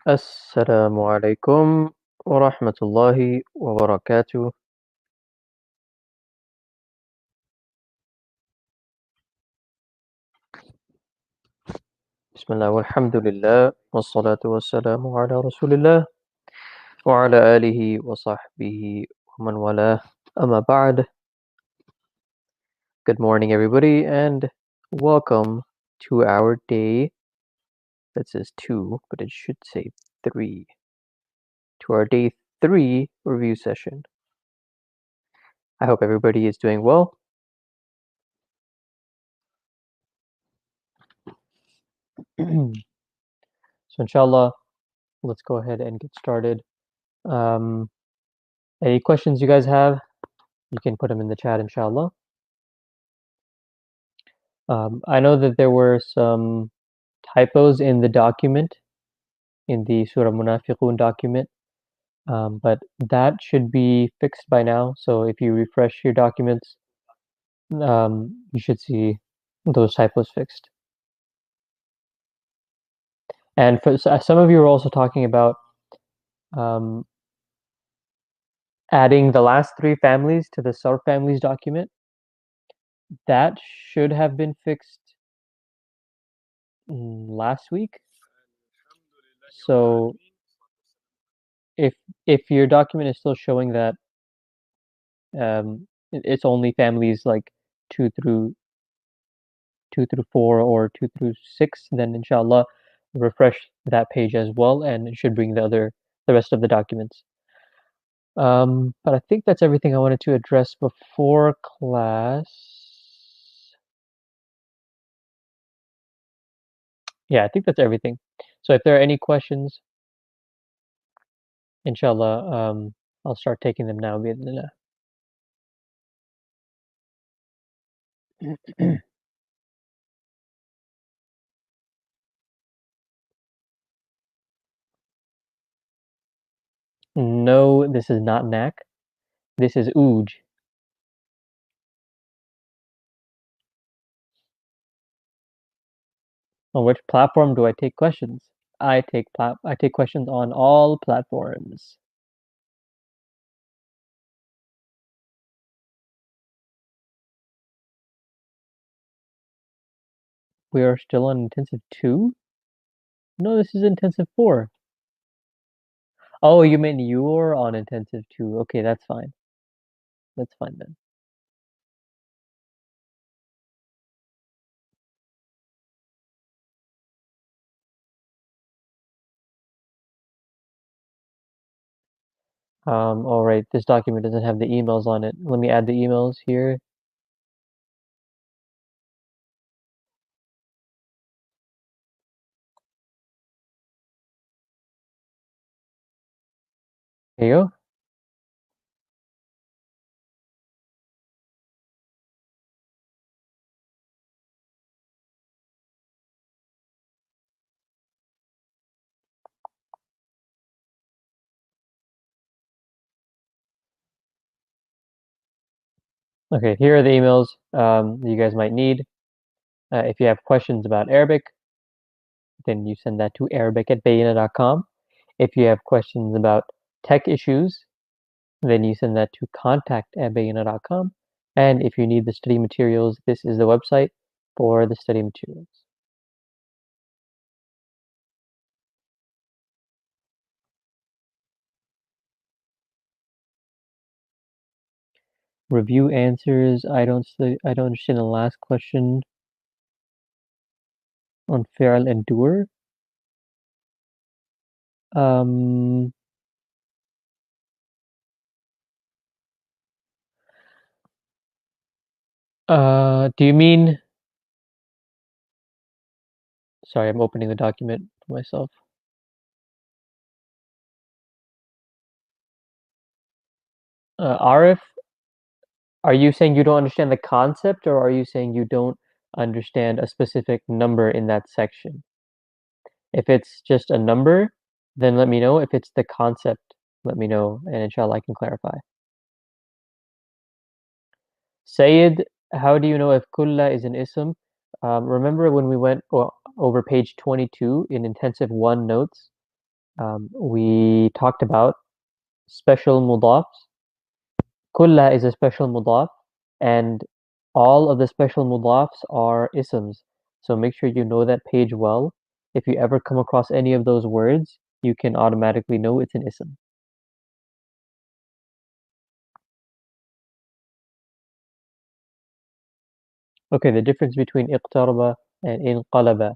السلام عليكم ورحمة الله وبركاته. بسم الله والحمد لله والصلاة والسلام على رسول الله وعلى آله وصحبه ومن والاه. أما بعد. Good morning, everybody, and welcome to our day. That says 2, but it should say 3. To our day 3 review session. I hope everybody is doing well. So inshallah, let's go ahead and get started. Any questions you guys have, you can put them in the chat, inshallah. I know that there were some typos in the document, in the Surah Munafiqun document, but that should be fixed by now. So if you refresh your documents, you should see those typos fixed. And for some of you are also talking about adding the last 3 families to the subfamilies document. That should have been fixed last week. So if your document is still showing that it's only families like 2 through 4 or 2 through 6, then inshallah refresh that page as well, and it should bring the rest of the documents. But I think that's everything I wanted to address before class. Yeah, I think that's everything. So if there are any questions, inshallah, I'll start taking them now. No, this is not NAC. This is OOJ. On which platform do I take questions? I take questions on all platforms. We are still on intensive 2? No, this is intensive 4. Oh, you mean you're on intensive 2. Okay, that's fine. That's fine then. All right, this document doesn't have the emails on it. Let me add the emails here. There you go. Okay, here are the emails you guys might need. If you have questions about Arabic, then you send that to arabic@bayina.com. If you have questions about tech issues, then you send that to contact@bayina.com. And if you need the study materials, this is the website for the study materials. Review answers. I don't understand the last question on Feral and Doer. Do you mean? Sorry, I'm opening the document for myself. Arif, are you saying you don't understand the concept, or are you saying you don't understand a specific number in that section? If it's just a number, then let me know. If it's the concept, let me know, and inshallah I can clarify. Sayyid, how do you know if kulla is an ism? Remember when we went over page 22 in intensive 1 notes? we talked about special mudafs. Kulla is a special mudaf, and all of the special mudafs are isms. So make sure you know that page well. If you ever come across any of those words, you can automatically know it's an ism. Okay, the difference between iqtaraba and inqalaba.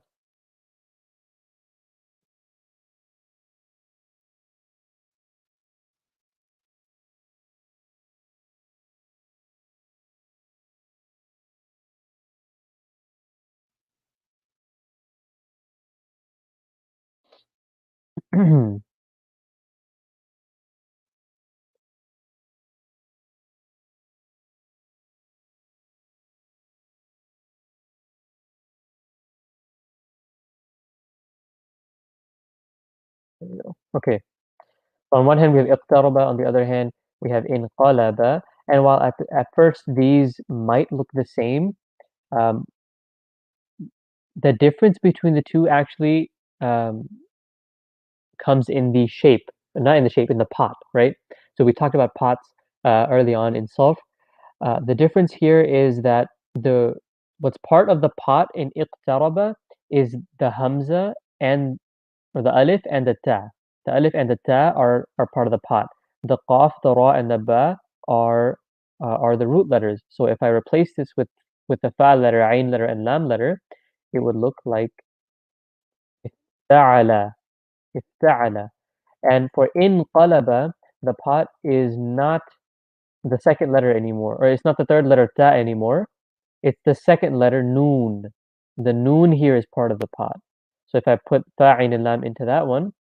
There we go. Okay. On one hand, we have iqtaraba. On the other hand, we have inqalaba. And while at first these might look the same, um, the difference between the two actually um, comes in the shape, not in the shape, in the pot, right? So we talked about pots early on in Sarf. The difference here is that the what's part of the pot in iqtaraba is the hamza and or the alif and the ta. The alif and the ta are part of the pot. The qaf, the ra, and the ba are the root letters. So if I replace this with the fa letter, ain letter, and lam letter, it would look like ifta'ala, ifta'ala. And for inqalaba, the pot is not the second letter anymore, or it's not the third letter ta anymore. It's the second letter noon. The noon here is part of the pot. So if I put ta, ain, and lam into that one,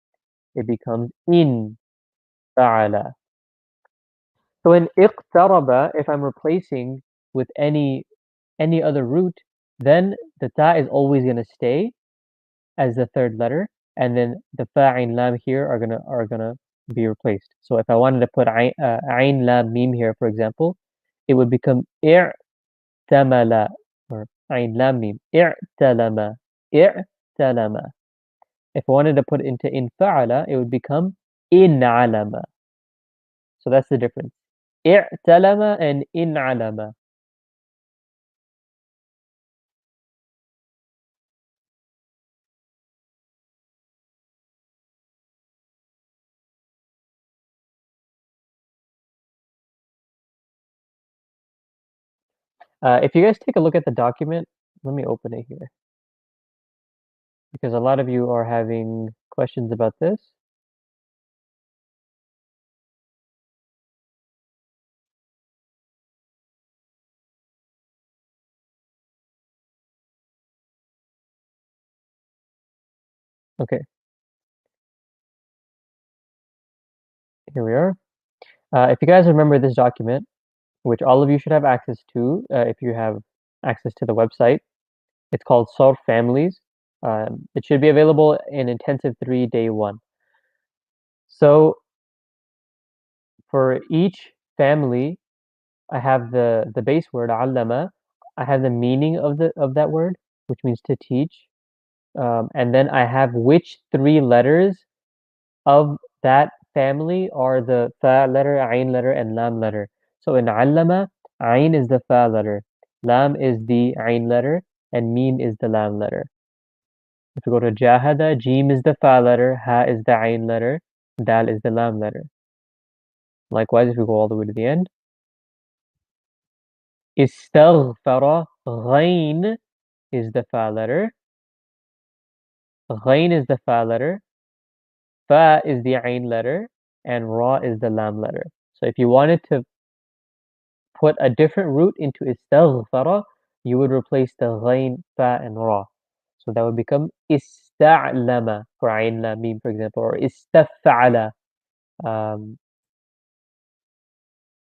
it becomes in fa'ala. So in iqtaraba, if I'm replacing with any other root, then the ta is always going to stay as the third letter, and then the fa, ain, lam here are gonna be replaced. So if I wanted to put ain, lam, mim here, for example, it would become i'tamala or ain, lam, mim, i'talama, i'talama. If I wanted to put it into infa'ala, it would become in'alama. So that's the difference. I'talama and in'alama. If you guys take a look at the document, let me open it here because a lot of you are having questions about this. Okay, here we are. If you guys remember this document, which all of you should have access to if you have access to the website, it's called Sarf Families. It should be available in Intensive 3, Day 1. So for each family, I have the base word allama. I have the meaning of that word, which means to teach, and then I have which three letters of that family are the fa letter, ain letter, and lam letter. So in allama, ain is the fa letter, lam is the ain letter, and mim is the lam letter. If we go to jahada, jim is the fa letter, ha is the ain letter, dal is the lam letter. Likewise, if we go all the way to the end, istaghfara, ghain is the fa letter, ghain is the fa letter, fa is the ain letter, and ra is the lam letter. So if you wanted to put a different root into istaghfara, you would replace the ghain, fa, and ra. So that would become ista'lama for ain, lam, mim, for example, or istaf'ala. Um,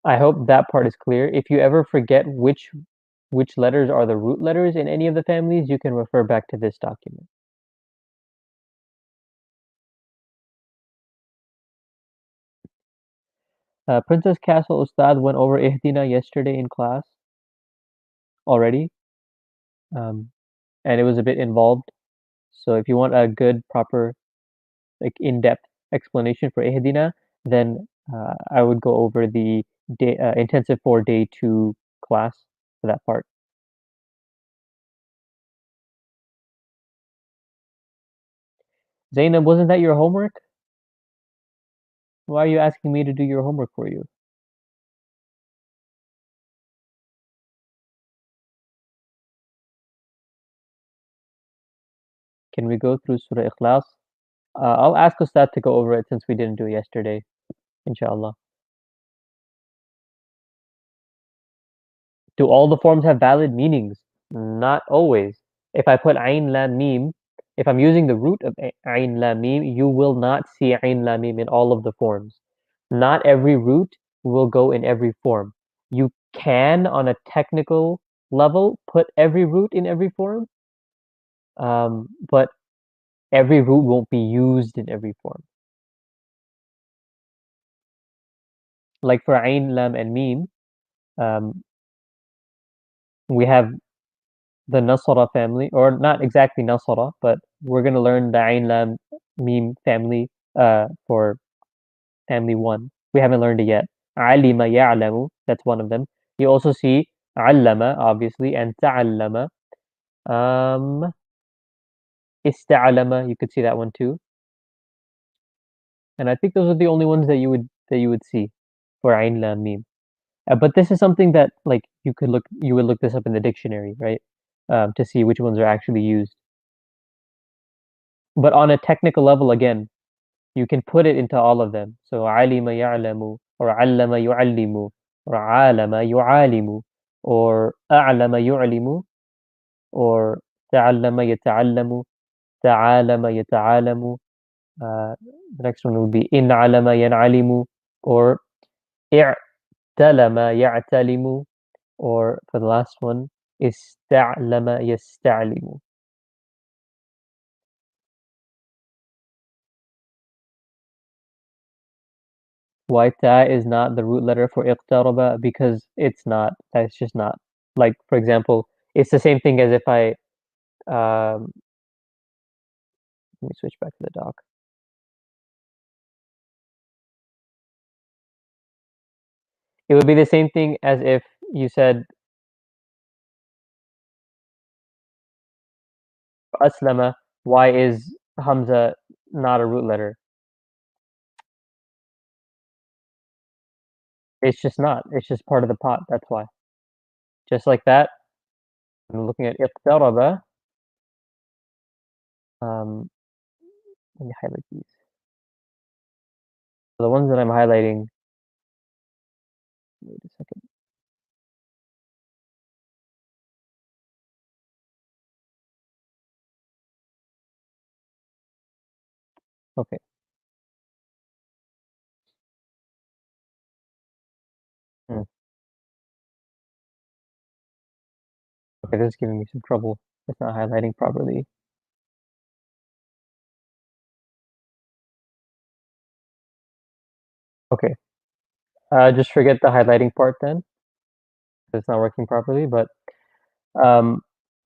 I hope that part is clear. If you ever forget which letters are the root letters in any of the families, you can refer back to this document. Princess Castle Ustad went over Ihdina yesterday in class already, um, and it was a bit involved. So if you want a good, proper, like in-depth explanation for ihdina, then I would go over the intensive 4 day 2 class for that part. Zainab, wasn't that your homework? Why are you asking me to do your homework for you? Can we go through Surah Ikhlas? I'll ask Ustad to go over it since we didn't do it yesterday, inshallah. Do all the forms have valid meanings? Not always. If I put Ain Lam Mim, if I'm using the root of Ain Lam Mim, you will not see Ain Lam Mim in all of the forms. Not every root will go in every form. You can, on a technical level, put every root in every form, but every root won't be used in every form. Like for Ain, Lam, and Mim, um, we have the Nasara family, or not exactly Nasara, but we're going to learn the Ain, Lam, Mim family for family 1. We haven't learned it yet. Alima ya'lamu, that's one of them. You also see allama, obviously, and ta'allama. Um, Ista'lama, you could see that one too. And I think those are the only ones that you would see for Ain Lam Mim. But this is something that like you would look this up in the dictionary, right? To see which ones are actually used. But on a technical level, again, you can put it into all of them. So alima ya'lamu, or allama yu'allimu, or alama yu'alimu, or a'lama yu'limu, or ta'allama yata'allamu, ta'alama yata'alamu. The next one would be in alama yan'alimu, or i'talama ya'talimu, or for the last one, ista'lama yasta'limu. Why ta is not the root letter for iqtaraba? Because it's not. That's just not. Like, for example, it's the same thing as if um, let me switch back to the doc. It would be the same thing as if you said aslama. Why is hamza not a root letter? It's just not. It's just part of the pot. That's why. Just like that. I'm looking at iqtaraba. Um, Let me highlight these. So the ones that I'm highlighting. Wait a second. Okay. Hmm. Okay, this is giving me some trouble. It's not highlighting properly. Okay. Just forget the highlighting part then. It's not working properly. But um,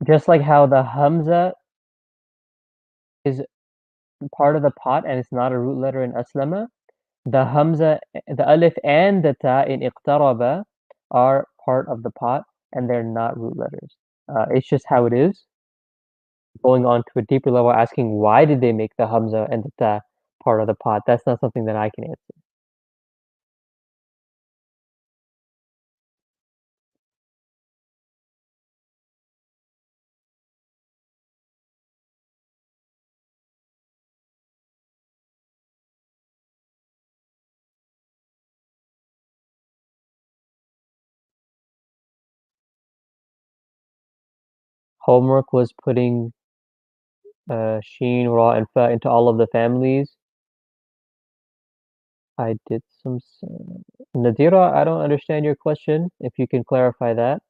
just like how the hamza is part of the pot and it's not a root letter in aslama, the hamza, the alif and the ta in iqtaraba are part of the pot and they're not root letters. It's just how it is. Going on to a deeper level, asking why did they make the hamza and the ta part of the pot? That's not something that I can answer. Homework was putting sheen, ra, and fa into all of the families. I did some. Nadira, I don't understand your question. If you can clarify that,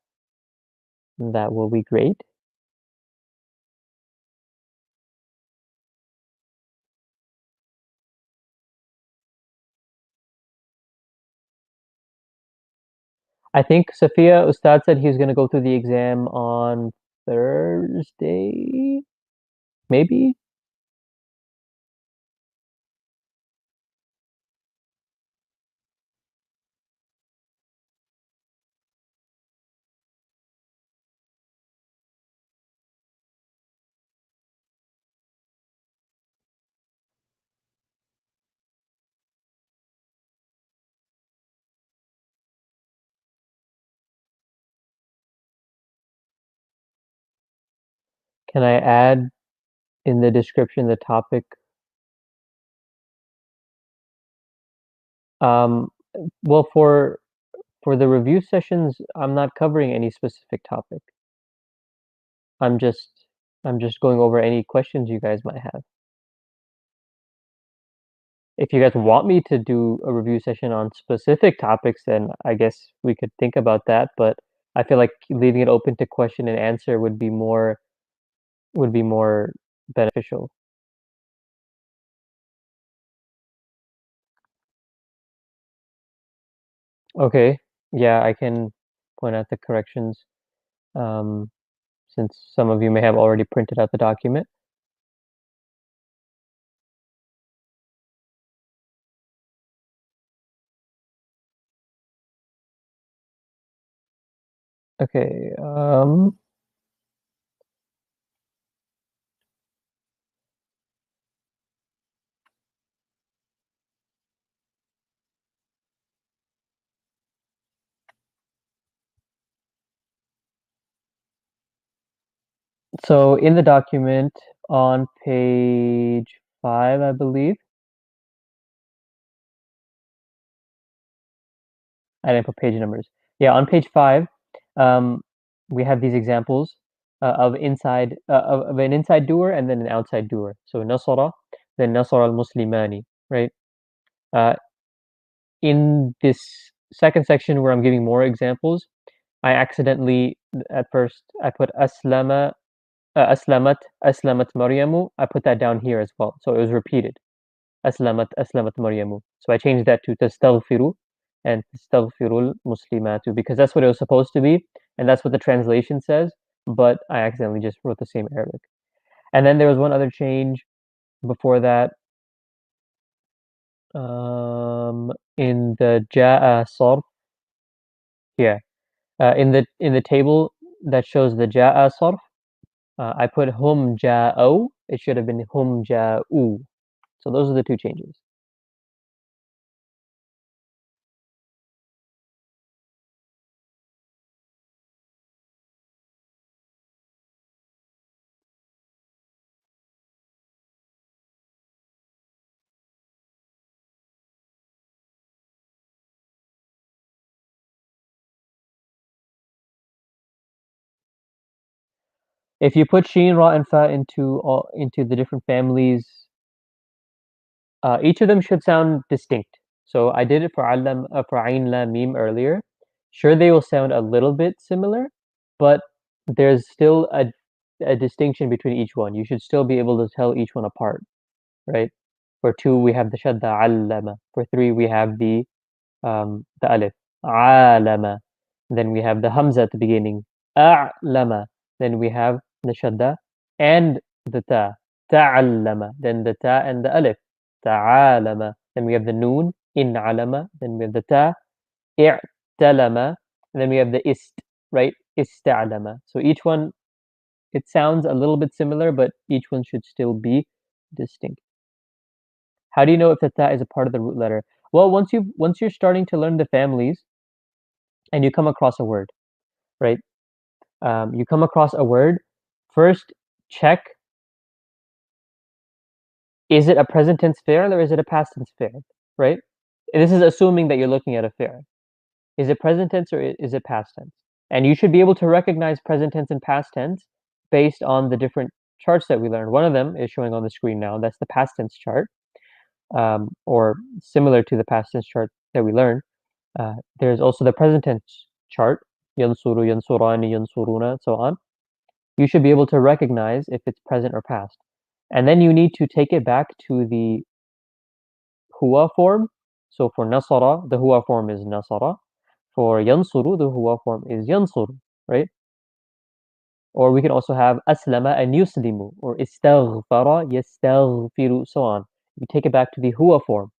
that will be great. I think Sophia Ustad said he's going to go through the exam on Thursday, maybe. Can I add in the description the topic? Um, well, for the review sessions, I'm not covering any specific topic. I'm just I'm just going over any questions you guys might have. If you guys want me to do a review session on specific topics, then I guess we could think about that. But I feel like leaving it open to question and answer would be more beneficial. Okay, yeah, I can point out the corrections, um, since some of you may have already printed out the document. Okay, so in the document on page 5, I believe, I didn't put page numbers. Yeah, on page 5, um, we have these examples of an inside doer and then an outside doer. So nasara, then nasara al-muslimani, right? Uh, in this second section where I'm giving more examples, I accidentally at first I put aslamat Maryamu. I put that down here as well, so it was repeated. Aslamat Maryamu. So I changed that to tastaghfiru and tastaghfirul muslimatu because that's what it was supposed to be, and that's what the translation says. But I accidentally just wrote the same Arabic. And then there was one other change before that. In the ja'a sarf, yeah, in the table that shows the ja'a sarf, I put hum ja'u. It should have been hum ja'u. So those are the two changes. If you put sheen, ra, and fa into the different families, each of them should sound distinct. So I did it for for ayn lam mim earlier. Sure, they will sound a little bit similar, but there's still a distinction between each one. You should still be able to tell each one apart, right? For 2, we have the shadda allama. For 3, we have the alif, alama. Then we have the hamza at the beginning, a'lama. Then we have the shadda and the ta, ta'allama. Then the ta and the alif, ta'alama. Then we have the noon, in'alama. Then we have the ta, i'talama. And then we have the ist, right? Ista'lama. So each one, it sounds a little bit similar, but each one should still be distinct. How do you know if the ta is a part of the root letter? Well, once you're starting to learn the families and you come across a word, right? You come across a word, first check, is it a present tense fi'l or is it a past tense fi'l, right? And this is assuming that you're looking at a fi'l. Is it present tense or is it past tense? And you should be able to recognize present tense and past tense based on the different charts that we learned. One of them is showing on the screen now. That's the past tense chart, or similar to the past tense chart that we learned. There's also the present tense chart, yansuru, yansurani, yansuruna, so on. You should be able to recognize if it's present or past. And then you need to take it back to the huwa form. So for nasara, the huwa form is nasara. For yansuru, the huwa form is yansuru, right? Or we can also have aslama and yuslimu, or istaghfara, yastaghfiru, so on. You take it back to the huwa form.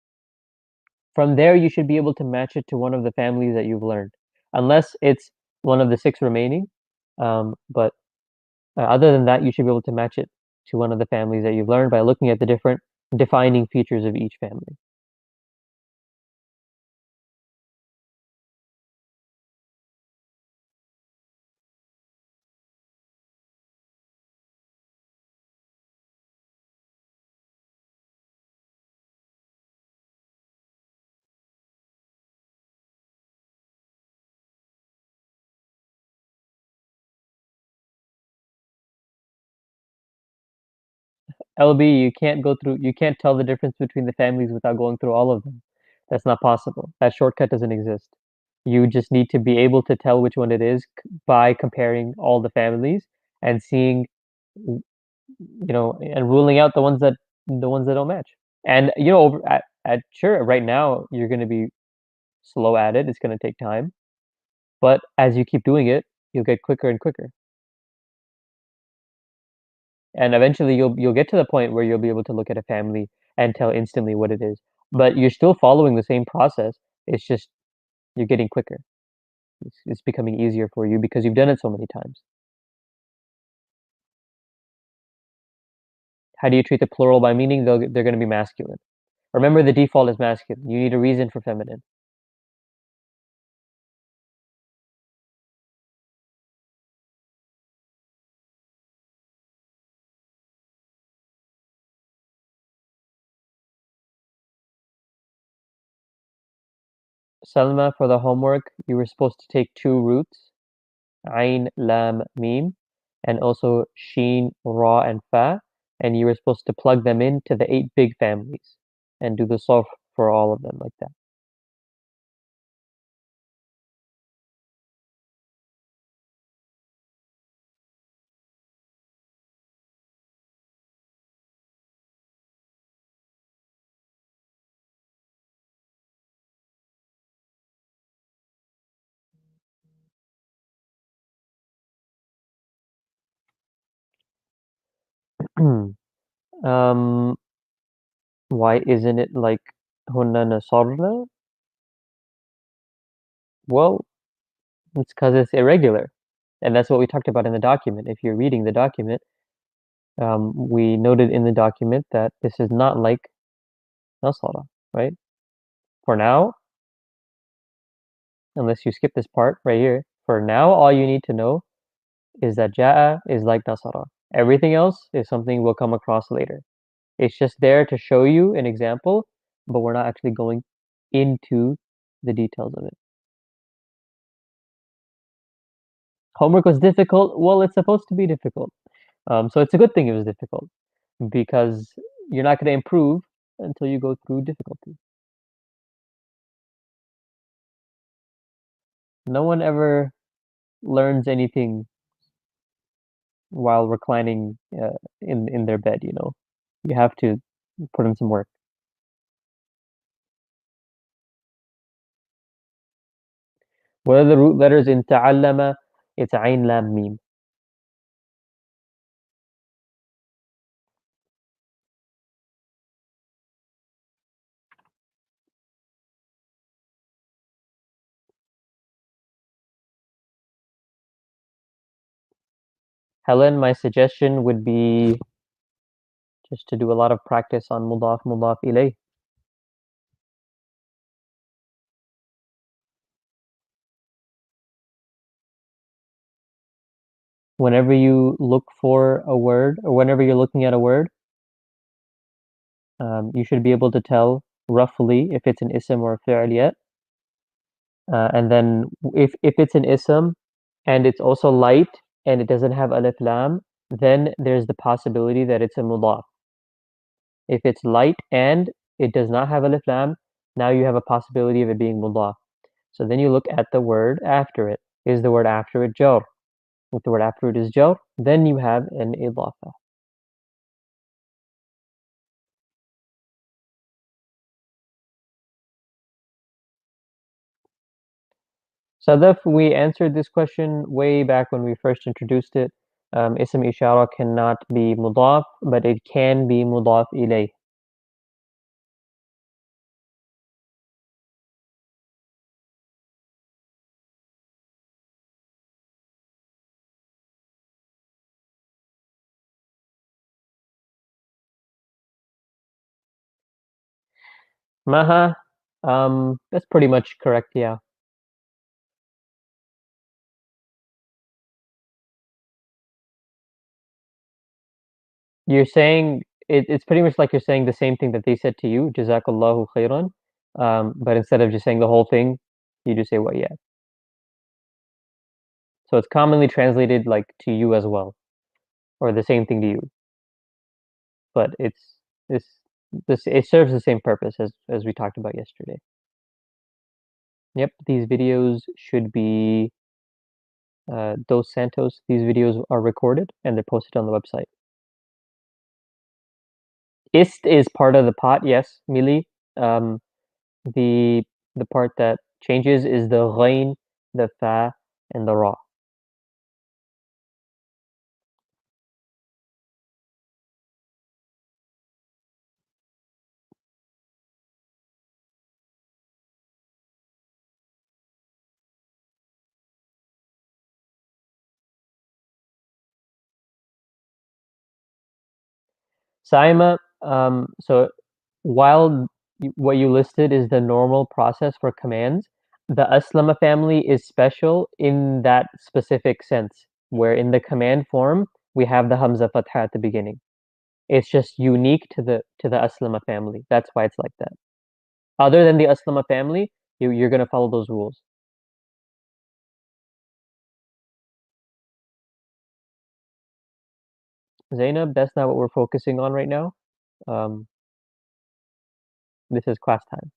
From there, you should be able to match it to one of the families that you've learned, unless it's one of the 6 remaining. But other than that, you should be able to match it to one of the families that you've learned by looking at the different defining features of each family. LB, you can't tell the difference between the families without going through all of them. That's not possible. That shortcut doesn't exist. You just need to be able to tell which one it is by comparing all the families and seeing, and ruling out the ones that don't match. And over at sure, right now you're going to be slow at it. It's going to take time, but as you keep doing it, you'll get quicker and quicker. And eventually you'll get to the point where you'll be able to look at a family and tell instantly what it is. But you're still following the same process. It's just you're getting quicker. It's becoming easier for you because you've done it so many times. How do you treat the plural by meaning? They're going to be masculine. Remember, the default is masculine. You need a reason for feminine. Salma, for the homework, you were supposed to take two roots, Ain, Lam, Mim, and also Sheen, Ra, and Fa, and you were supposed to plug them into the 8 big families and do the solve for all of them like that. Um, why isn't it like Hunna Nasarna? Well, it's because it's irregular. And that's what we talked about in the document. If you're reading the document, we noted in the document that this is not like Nasara, right? For now, unless you skip this part right here, for now, all you need to know is that Ja'a is like Nasara. Everything else is something we'll come across later. It's just there to show you an example, but we're not actually going into the details of it. Homework was difficult. Well, it's supposed to be difficult. So it's a good thing it was difficult because you're not going to improve until you go through difficulty. No one ever learns anything while reclining in their bed, you know. You have to put in some work. What are the root letters in ta'allama? It's Ain Lam Mim. Helen, my suggestion would be just to do a lot of practice on mudaf mudaf ilay. Whenever you look for a word, or whenever you're looking at a word, you should be able to tell roughly if it's an ism or a fi'l yet. And then if it's an ism and it's also light and it doesn't have alif lam, then there's the possibility that it's a mudaf. If it's light and it does not have alif lam, now you have a possibility of it being mudaf. So then you look at the word after it. Is the word after it jar? If the word after it is jar, then you have an idafa. Sadaf, we answered this question way back when we first introduced it. Ism ishara cannot be mudaf, but it can be mudaf ilayh. Maha, that's pretty much correct, yeah. You're saying it's pretty much like you're saying the same thing that they said to you, Jazakallahu khairan. But instead of just saying the whole thing, you just say what, yeah. So it's commonly translated like to you as well, or the same thing to you. but this it serves the same purpose as we talked about yesterday. Yep, these videos should be Dos Santos. These videos are recorded and they're posted on the website. Ist is part of the pot, yes, Mili. Um, the part that changes is the ghain, the fa, and the ra. Saima, so while what you listed is the normal process for commands, the aslama family is special in that specific sense, where in the command form, we have the hamza fatha at the beginning. It's just unique to the aslama family. That's why it's like that. Other than the aslama family, you're gonna follow those rules. Zainab, that's not what we're focusing on right now. Um, this is class time.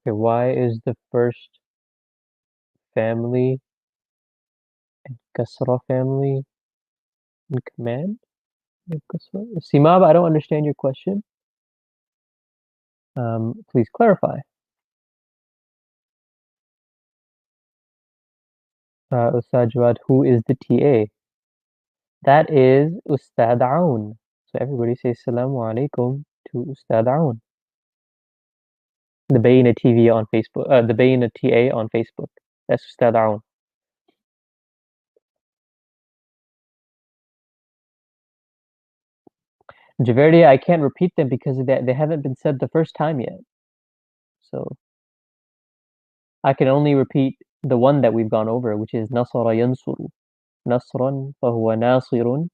Okay, why is the first family Kasra family in command? Simab, I don't understand your question. Please clarify. Ustad Jawad, who is the TA? That is Ustad Aoun. So everybody say Assalamu alaikum to Ustad Aoun. The Bayna TV on Facebook, the Bayna TA on Facebook. That's Ustad Aoun. Javerdi, I can't repeat them because they haven't been said the first time yet. So I can only repeat the one that we've gone over, which is Nasara yansuru. Nasran fahuwa nasirun.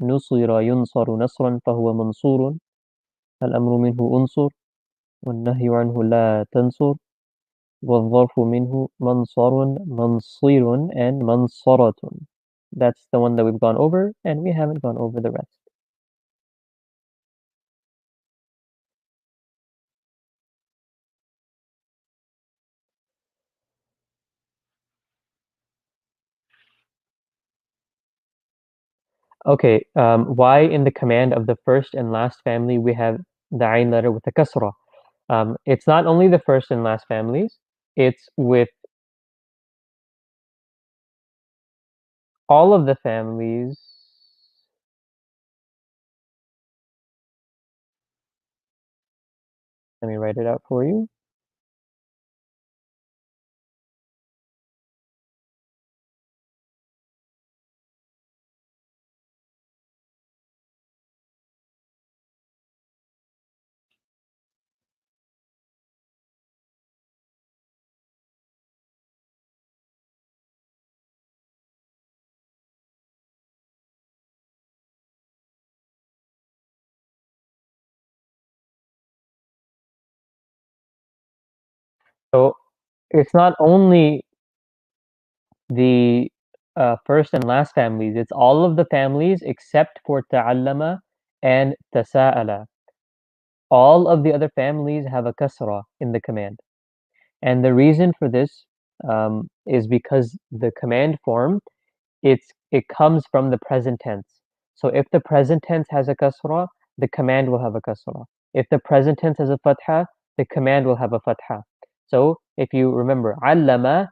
نصر ينصر نصرا فهو منصور الأمر منه أنصر والنهي عنه لا تنصر والظرف منه منصر منصير and منصرة. That's the one that we've gone over, and we haven't gone over the rest. Okay, why in the command of the first and last family we have the ayn letter with the kasra? It's not only the first and last families, it's with all of the families. Let me write it out for you. So it's not only the first and last families, it's all of the families except for ta'allama and tasa'ala. All of the other families have a kasra in the command. And the reason for this is because the command form, it comes from the present tense. So if the present tense has a kasra, the command will have a kasra. If the present tense has a fatha, the command will have a fatha. So if you remember, allama,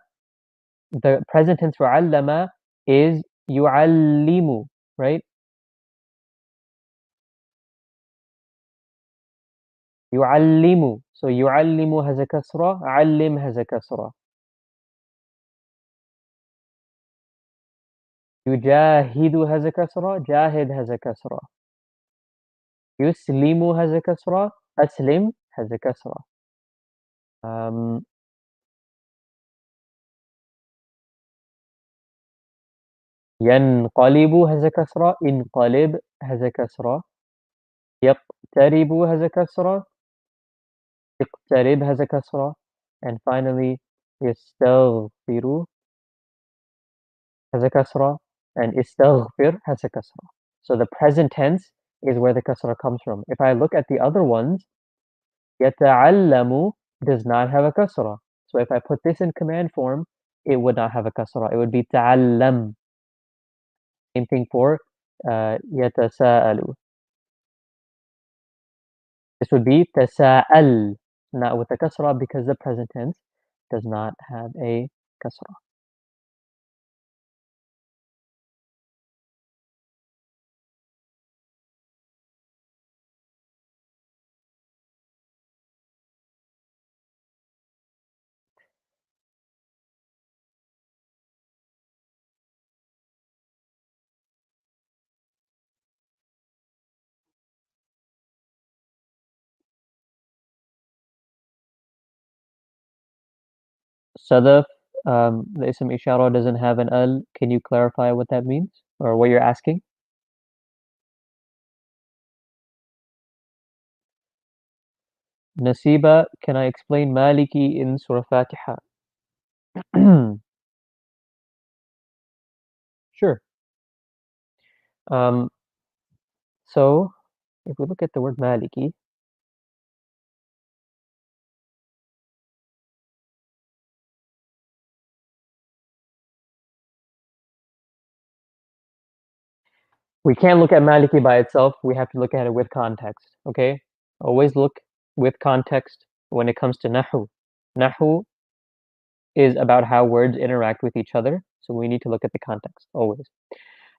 the present tense for allama is yu'allimu, right? Yu'allimu. So yu'allimu has a kasra, allim has a kasra. Yujahidu has a kasra, jahid has a kasra. Yuslimu has a kasra. Aslim has a kasra. Um, Yanqalibu has a kasra. Inqalib has a kasra. Yaqtaribu has a kasra. Iqtarib has a kasra. And finally, yastaghfiru has a kasra. And istaghfir has a kasra. So the present tense is where the kasra comes from. If I look at the other ones, yata'allamu does not have a kasra. So if I put this in command form, it would not have a kasra. It would be ta'allam. Same thing for yatasa'alu. This would be tasa'al, not with a kasra because the present tense does not have a kasra. Sadaf, the ism ishara doesn't have an al. Can you clarify what that means or what you're asking? Nasiba, can I explain Maliki in Surah Fatiha? Sure. Um, so if we look at the word Maliki, we can't look at Maliki by itself. We have to look at it with context. Okay? Always look with context when it comes to Nahu. Nahu is about how words interact with each other. So we need to look at the context always.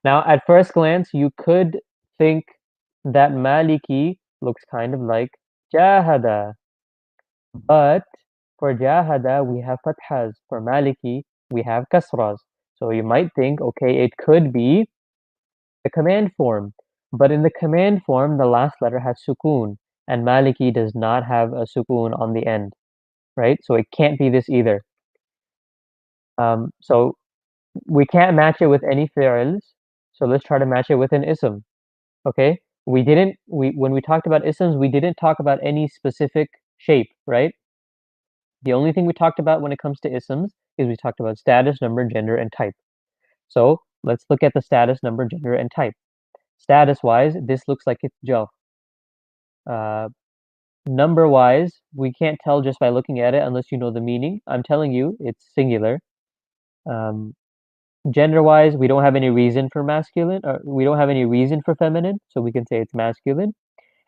Now, at first glance, you could think that Maliki looks kind of like Jahada, but for Jahada, we have fathas. For Maliki, we have kasras. So you might think, okay, it could be the command form. But in the command form, the last letter has sukoon, and Maliki does not have a sukoon on the end, right? So it can't be this either. So we can't match it with any fi'ls. So let's try to match it with an ism. Okay? We when we talked about isms, we didn't talk about any specific shape, right? The only thing we talked about when it comes to isms is we talked about status, number, gender, and type. So let's look at the status, number, gender, and type. Status wise, this looks like it's jar. Uh, number wise, we can't tell just by looking at it unless you know the meaning. I'm telling you, it's singular. Um, Gender wise, we don't have any reason for masculine, or we don't have any reason for feminine, so we can say it's masculine.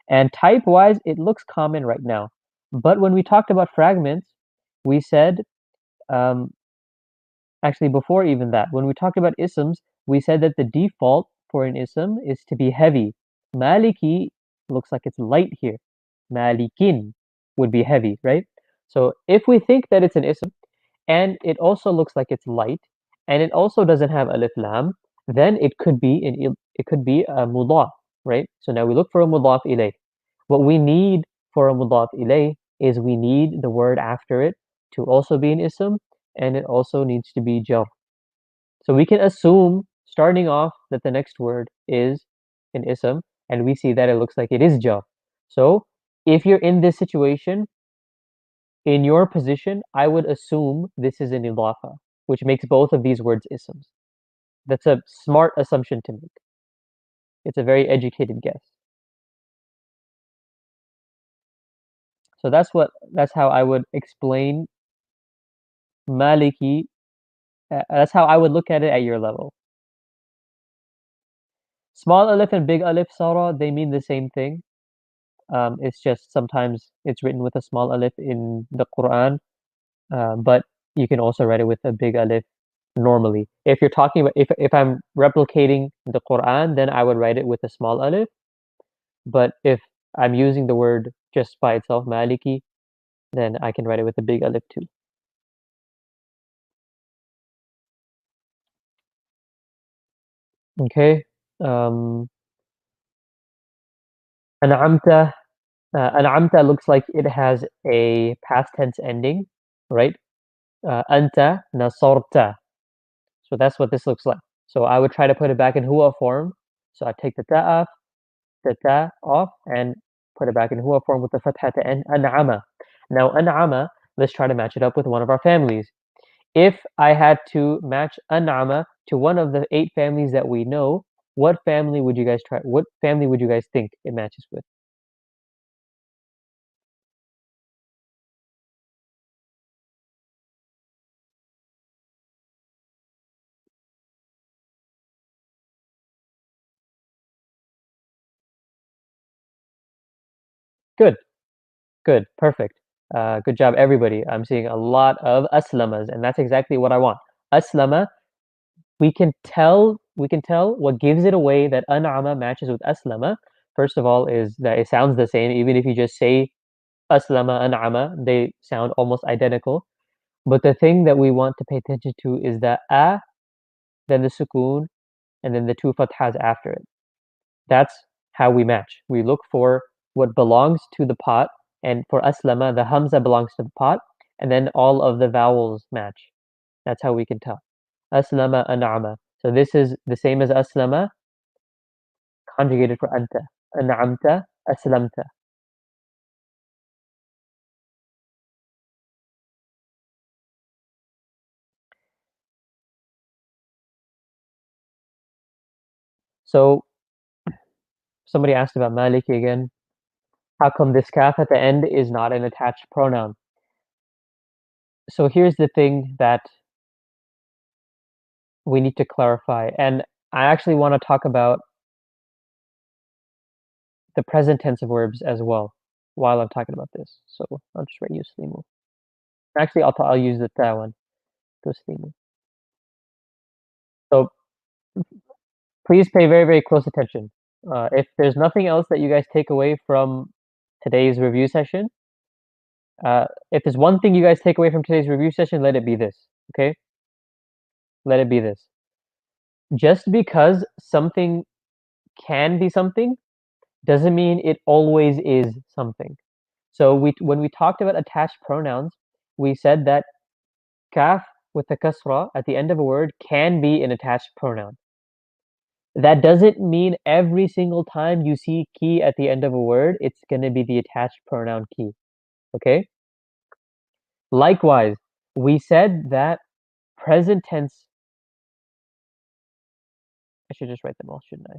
And type wise, it looks common right now. But when we talked about fragments, we said, um, actually, before even that, when we talked about isms, we said that the default for an ism is to be heavy. Maliki looks like it's light here. Malikin would be heavy, right? So if we think that it's an ism and it also looks like it's light and it also doesn't have alif lam, then it could be a mudaf, right? So now we look for a mudaf ilayh. What we need for a mudaf ilayh is we need the word after it to also be an ism, and it also needs to be jar. So we can assume starting off that the next word is an ism, and we see that it looks like it is jar. So if you're in this situation, in your position, I would assume this is an idafa, which makes both of these words isms. That's a smart assumption to make. It's a very educated guess. So that's how I would explain Maliki. That's how I would look at it at your level. Small alif and big alif Sarah, they mean the same thing. It's just sometimes it's written with a small alif in the Quran, but you can also write it with a big alif normally. If you're talking about if I'm replicating the Quran, then I would write it with a small alif. But if I'm using the word just by itself, Maliki, then I can write it with a big alif too. Okay. Um, An'amta, an'amta looks like it has a past tense ending, right? Anta nasarta. So that's what this looks like. So I would try to put it back in huwa form. So I take the ta off, and put it back in huwa form with the fatha at the end. An'ama. Now an'ama, let's try to match it up with one of our families. If I had to match an'ama to one of the 8 families that we know, what family would you guys try? What family would you guys think it matches with? Good, good, perfect. Good job, everybody. I'm seeing a lot of aslamas, and that's exactly what I want. Aslama, we can tell what gives it away that an'ama matches with aslama. First of all, is that it sounds the same, even if you just say aslama, an'ama, they sound almost identical. But the thing that we want to pay attention to is the a, then the sukoon, and then the 2 fathas after it. That's how we match. We look for what belongs to the pot, and for aslama, the hamza belongs to the pot, and then all of the vowels match. That's how we can tell. Aslama, an'ama. So this is the same as aslama, conjugated for anta. An'amta, aslamta. So somebody asked about Maliki again. How come this kaf at the end is not an attached pronoun? So here's the thing that we need to clarify, and I actually want to talk about the present tense of verbs as well while I'm talking about this. So I'll just write yuslimu. Actually, I'll use the ta one. Tuslimu. So please pay very, very close attention. If there's nothing else that you guys take away from today's review session, if there's one thing you guys take away from today's review session, let it be this. Okay? Let it be this. Just because something can be something doesn't mean it always is something. So when we talked about attached pronouns, we said that kaf with the kasra at the end of a word can be an attached pronoun. That doesn't mean every single time you see ki at the end of a word, it's going to be the attached pronoun ki. Okay? Likewise, we said that present tense, I should just write them all, shouldn't I?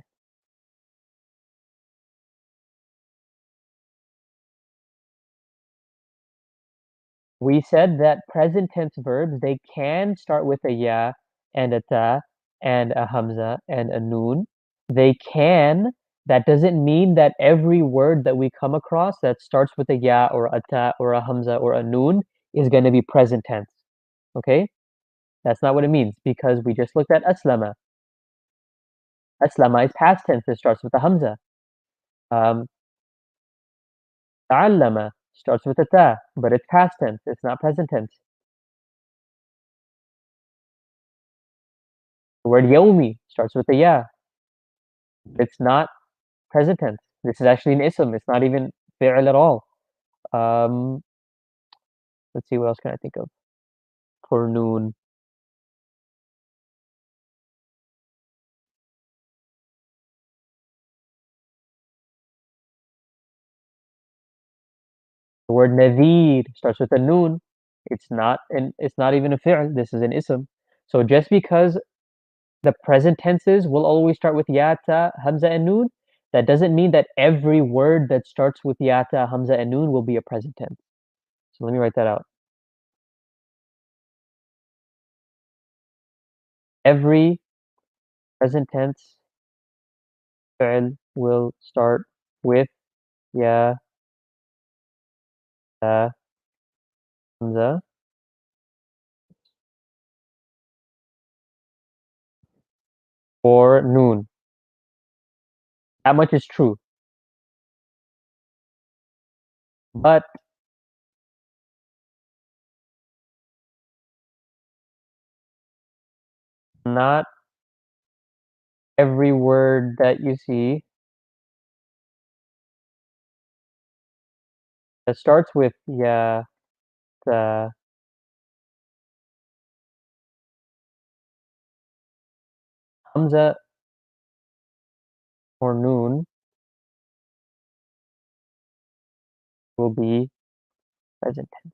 We said that present tense verbs, they can start with a ya and a ta and a hamza and a noon. They can. That doesn't mean that every word that we come across that starts with a ya or a ta or a hamza or a noon is going to be present tense. Okay? That's not what it means, because we just looked at aslama. Aslama is past tense. It starts with a hamza. Um, ta'allama starts with a ta, but it's past tense. It's not present tense. The word yawmi starts with a ya. It's not present tense. This is actually an ism. It's not even fi'l at all. Um, let's see, what else can I think of for noon? The word nadhir starts with a noon. It's not even a fi'l. This is an ism. So just because the present tenses will always start with ya, ta, hamza, and noon, that doesn't mean that every word that starts with ya, ta, hamza, and noon will be a present tense. So let me write that out. Every present tense fi'l will start with ya, ta, hamza, or noon. That much is true. But not every word that you see that starts with ya, ta, hamza, or noon will be present tense.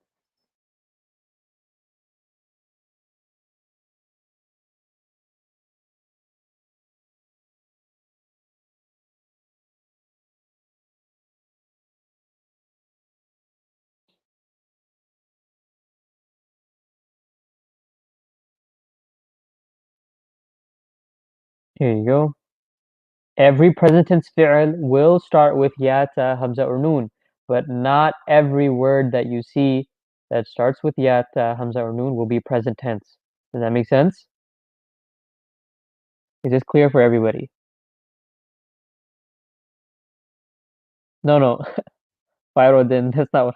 Here you go. Every present tense fi'l will start with ya, ta, hamza, or noon, but not every word that you see that starts with ya, ta, hamza, or noon will be present tense. Does that make sense? Is this clear for everybody? No, no. Then that's not what.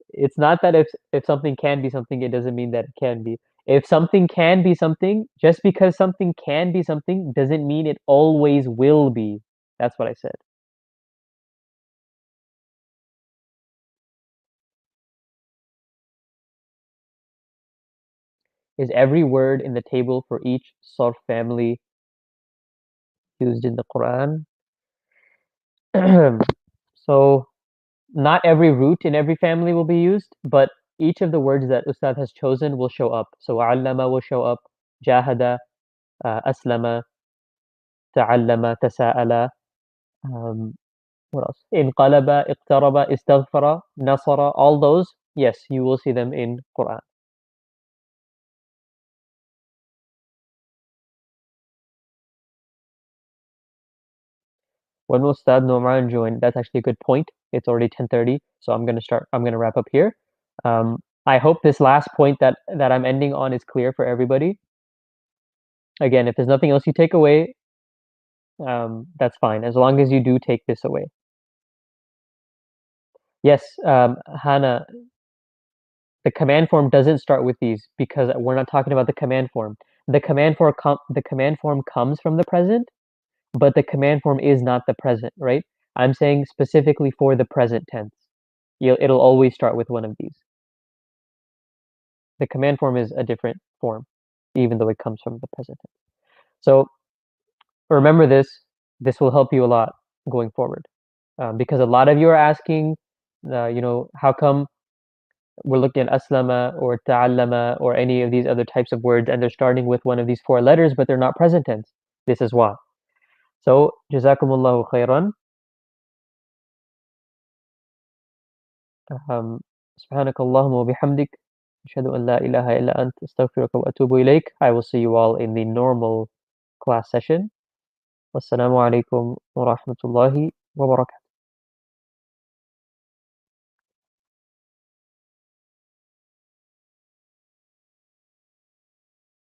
It's not that if something can be something, it doesn't mean that it can be. If something can be something, just because something can be something doesn't mean it always will be. That's what I said. Is every word in the table for each sarf family used in the Quran? So not every root in every family will be used, but each of the words that Ustad has chosen will show up. So allama will show up, jahada, aslama, ta'allama, tasa'ala, um, what else? Inqalaba, iqtaraba, istaghfara, nasara, all those, yes, you will see them in Quran. When will Ustad Nu'man join? That's actually a good point. It's already 10:30, so I'm gonna wrap up here. I hope this last point that I'm ending on is clear for everybody. Again, if there's nothing else you take away, that's fine, as long as you do take this away. Yes, Hannah, the command form doesn't start with these because we're not talking about the command form. The command form comes from the present, but the command form is not the present, right? I'm saying specifically for the present tense. It'll always start with one of these. The command form is a different form, even though it comes from the present tense. So remember this. This will help you a lot going forward, because a lot of you are asking, how come we're looking at aslama or ta'allama or any of these other types of words, and they're starting with one of these four letters, but they're not present tense. This is why. So jazakumullahu khairan. سبحانك اللهم وبحمدك أشهد أن لا إله إلا أنت أستغفرك وأتوب إليك. I will see you all in the normal class session. والسلام عليكم ورحمة الله وبركاته.